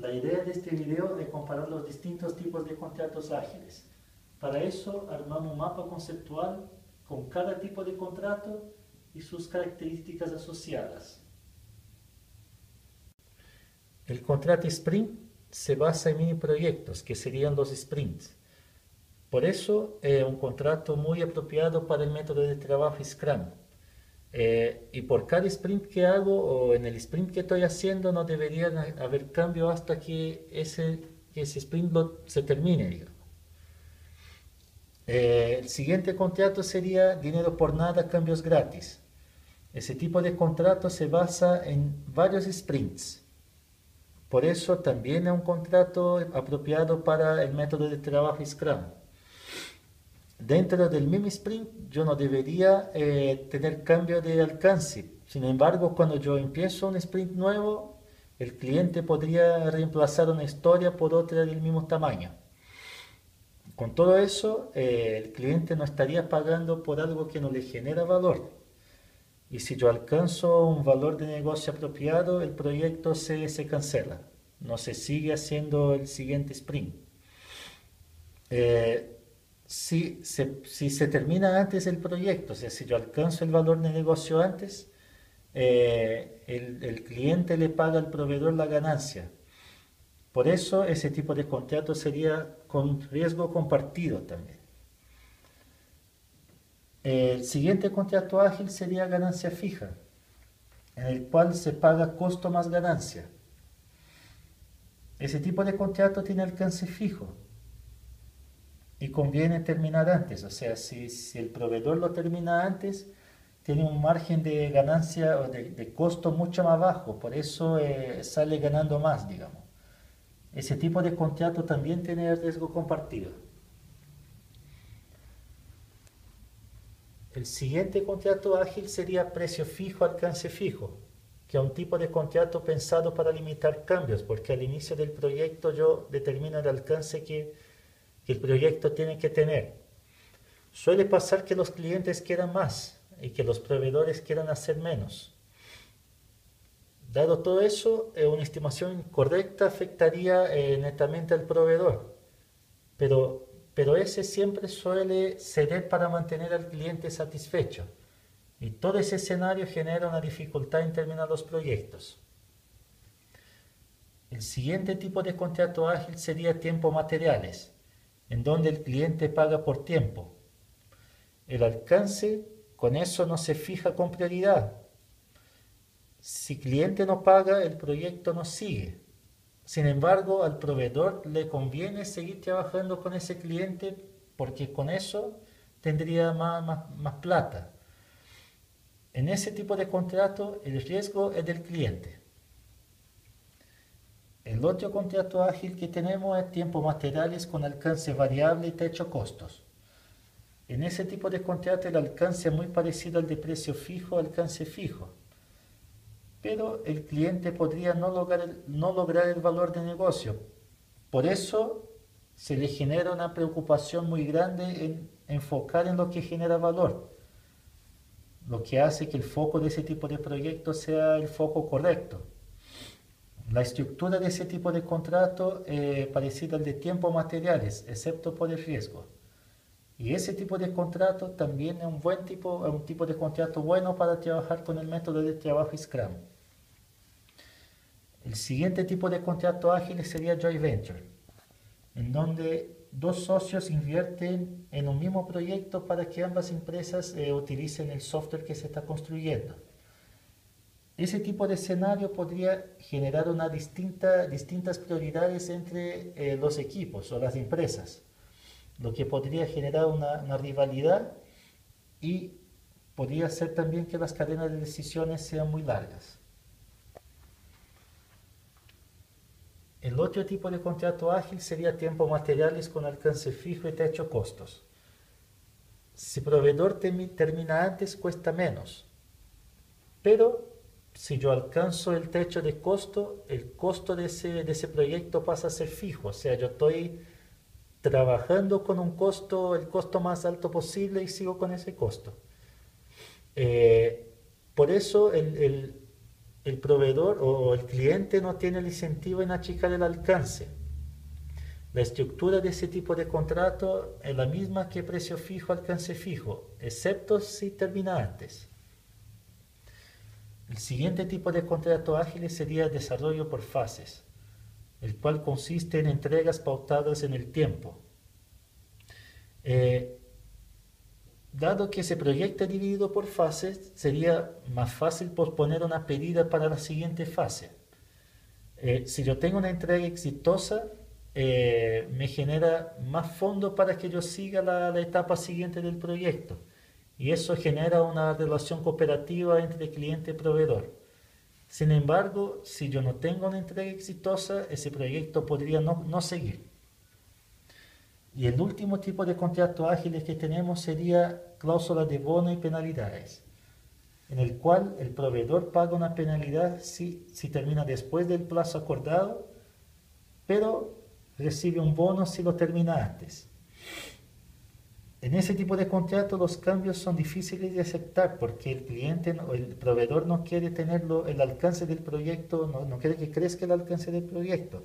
La idea de este video es comparar los distintos tipos de contratos ágiles. Para eso armamos un mapa conceptual con cada tipo de contrato y sus características asociadas. El contrato sprint se basa en mini proyectos, que serían los sprints. Por eso es un contrato muy apropiado para el método de trabajo Scrum. Y por cada sprint que hago o en el sprint que estoy haciendo no debería haber cambio hasta que ese sprint se termine, digamos. El siguiente contrato sería dinero por nada, cambios gratis. Ese tipo de contrato se basa en varios sprints. Por eso también es un contrato apropiado para el método de trabajo Scrum. Dentro del mismo sprint yo no debería tener cambio de alcance. Sin embargo, cuando yo empiezo un sprint nuevo, el cliente podría reemplazar una historia por otra del mismo tamaño. Con todo eso, el cliente no estaría pagando por algo que no le genera valor. Y si yo alcanzo un valor de negocio apropiado, el proyecto se cancela. No se sigue haciendo el siguiente sprint. Si se termina antes el proyecto, o sea, si yo alcanzo el valor de negocio antes, el cliente le paga al proveedor la ganancia. Por eso ese tipo de contrato sería con riesgo compartido también. El siguiente contrato ágil sería ganancia fija, en el cual se paga costo más ganancia. Ese tipo de contrato tiene alcance fijo y conviene terminar antes. O sea, si el proveedor lo termina antes, tiene un margen de ganancia o de costo mucho más bajo, por eso sale ganando más, digamos. Ese tipo de contrato también tiene riesgo compartido. El siguiente contrato ágil sería precio fijo, alcance fijo, que es un tipo de contrato pensado para limitar cambios, porque al inicio del proyecto yo determino el alcance que el proyecto tiene que tener. Suele pasar que los clientes quieran más y que los proveedores quieran hacer menos. Dado todo eso, una estimación correcta afectaría netamente al proveedor, pero ese siempre suele ceder para mantener al cliente satisfecho. Y todo ese escenario genera una dificultad en terminar los proyectos. El siguiente tipo de contrato ágil sería tiempo materiales, en donde el cliente paga por tiempo. El alcance con eso no se fija con prioridad. Si el cliente no paga, el proyecto no sigue. Sin embargo, al proveedor le conviene seguir trabajando con ese cliente porque con eso tendría más plata. En ese tipo de contrato, el riesgo es del cliente. El otro contrato ágil que tenemos es tiempo materiales con alcance variable y techo costos. En ese tipo de contrato el alcance es muy parecido al de precio fijo, alcance fijo. Pero el cliente podría no lograr el valor de negocio. Por eso se le genera una preocupación muy grande en enfocar en lo que genera valor, lo que hace que el foco de ese tipo de proyectos sea el foco correcto. La estructura de ese tipo de contrato es parecida al de tiempo materiales, excepto por el riesgo. Y ese tipo de contrato también es un tipo de contrato bueno para trabajar con el método de trabajo Scrum. El siguiente tipo de contrato ágil sería Joint Venture, en donde dos socios invierten en un mismo proyecto para que ambas empresas utilicen el software que se está construyendo. Ese tipo de escenario podría generar distintas prioridades entre los equipos o las empresas, lo que podría generar una rivalidad y podría hacer también que las cadenas de decisiones sean muy largas. El otro tipo de contrato ágil sería tiempo materiales con alcance fijo y techo costos. Si el proveedor termina antes, cuesta menos. Pero si yo alcanzo el techo de costo, el costo de ese proyecto pasa a ser fijo. O sea, yo estoy trabajando con un costo, el costo más alto posible y sigo con ese costo. Por eso el proveedor o el cliente no tiene el incentivo en achicar el alcance. La estructura de ese tipo de contrato es la misma que precio fijo, alcance fijo, excepto si termina antes. El siguiente tipo de contrato ágil sería desarrollo por fases, el cual consiste en entregas pautadas en el tiempo. Eh, Dado que ese proyecto es dividido por fases, sería más fácil posponer una pedida para la siguiente fase. Si yo tengo una entrega exitosa, me genera más fondos para que yo siga la etapa siguiente del proyecto. Y eso genera una relación cooperativa entre cliente y proveedor. Sin embargo, si yo no tengo una entrega exitosa, ese proyecto podría no seguir. Y el último tipo de contrato ágiles que tenemos sería cláusula de bono y penalidades, en el cual el proveedor paga una penalidad si termina después del plazo acordado, pero recibe un bono si lo termina antes. En ese tipo de contrato los cambios son difíciles de aceptar porque el cliente o el proveedor no quiere tener el alcance del proyecto, no quiere que crezca el alcance del proyecto.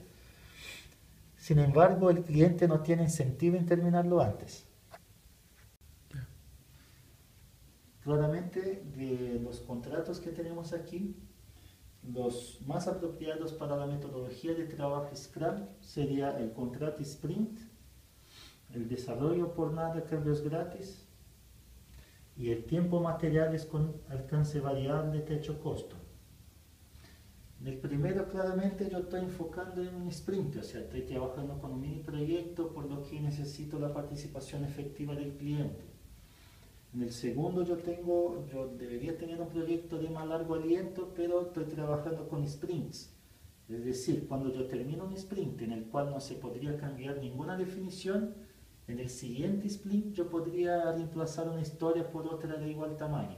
Sin embargo, el cliente no tiene incentivo en terminarlo antes. Claramente, de los contratos que tenemos aquí, los más apropiados para la metodología de trabajo Scrum sería el contrato Sprint, el desarrollo por nada, cambios gratis y el tiempo materiales con alcance variable, techo costo. En el primero claramente yo estoy enfocando en un sprint, o sea, estoy trabajando con un mini proyecto por lo que necesito la participación efectiva del cliente. En el segundo yo debería tener un proyecto de más largo aliento, pero estoy trabajando con sprints. Es decir, cuando yo termino un sprint en el cual no se podría cambiar ninguna definición, en el siguiente sprint yo podría reemplazar una historia por otra de igual tamaño.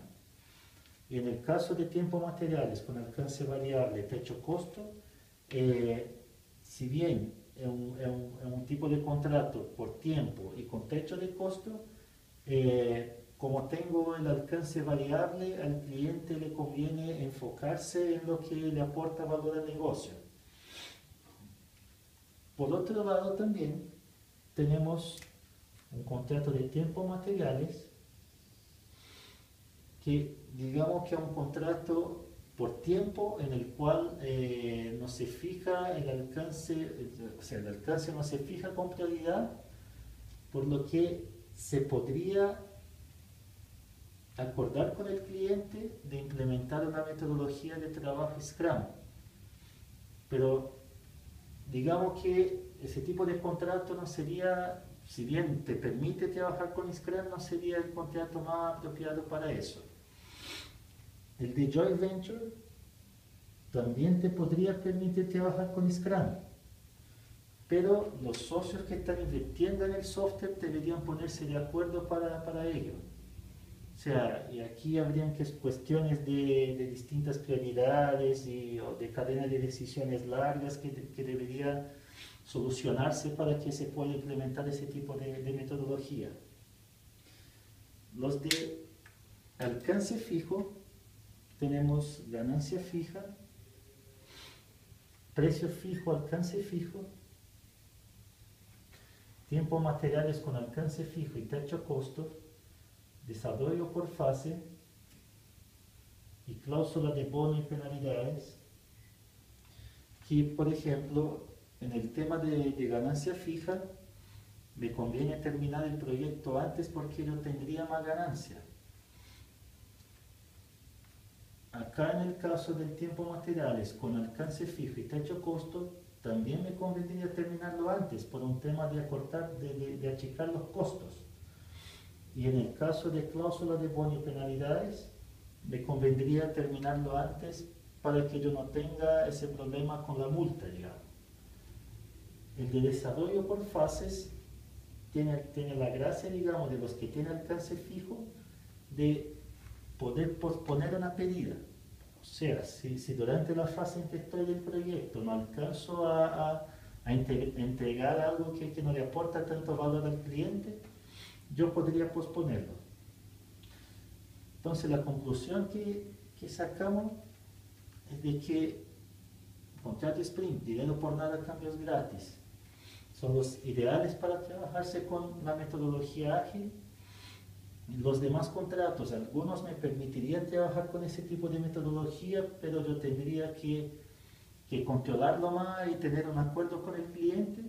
Y en el caso de tiempo materiales con alcance variable, techo costo, si bien es un tipo de contrato por tiempo y con techo de costo, como tengo el alcance variable, al cliente le conviene enfocarse en lo que le aporta valor al negocio. Por otro lado también tenemos un contrato de tiempo materiales que digamos que es un contrato por tiempo en el cual no se fija el alcance, o sea, el alcance no se fija con prioridad, por lo que se podría acordar con el cliente de implementar una metodología de trabajo Scrum. Pero digamos que ese tipo de contrato no sería, si bien te permite trabajar con Scrum, no sería el contrato más apropiado para eso. El de Joint Venture también te podría permitir trabajar con Scrum, pero los socios que están invirtiendo en el software deberían ponerse de acuerdo para ello. O sea, y aquí habrían cuestiones de distintas prioridades o de cadena de decisiones largas que deberían solucionarse para que se pueda implementar ese tipo de metodología. Los de alcance fijo, tenemos ganancia fija, precio fijo, alcance fijo, tiempo materiales con alcance fijo y techo costos, desarrollo por fase y cláusula de bono y penalidades, que por ejemplo en el tema de ganancia fija me conviene terminar el proyecto antes porque yo tendría más ganancia. Acá en el caso del tiempo materiales con alcance fijo y techo costo, también me convendría terminarlo antes por un tema de acortar, de achicar los costos. Y en el caso de cláusula de bono y penalidades, me convendría terminarlo antes para que yo no tenga ese problema con la multa, digamos. El de desarrollo por fases tiene la gracia, digamos, de los que tienen alcance fijo, de poder posponer una pedida. O sea, si durante la fase en que estoy del proyecto no alcanzo a entregar algo que no le aporta tanto valor al cliente, yo podría posponerlo. Entonces la conclusión que sacamos es de que contrato sprint, dinero por nada, cambios gratis, son los ideales para trabajarse con la metodología ágil. Los demás contratos, algunos me permitirían trabajar con ese tipo de metodología, pero yo tendría que controlarlo más y tener un acuerdo con el cliente.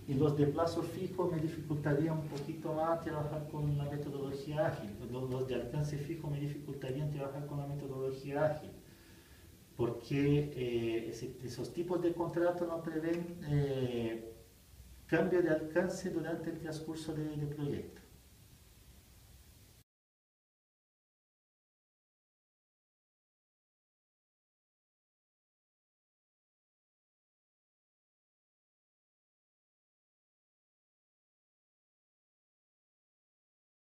Y los de plazo fijo me dificultaría un poquito más trabajar con la metodología ágil. Los de alcance fijo me dificultarían trabajar con la metodología ágil, porque esos tipos de contratos no prevén cambio de alcance durante el transcurso del proyecto.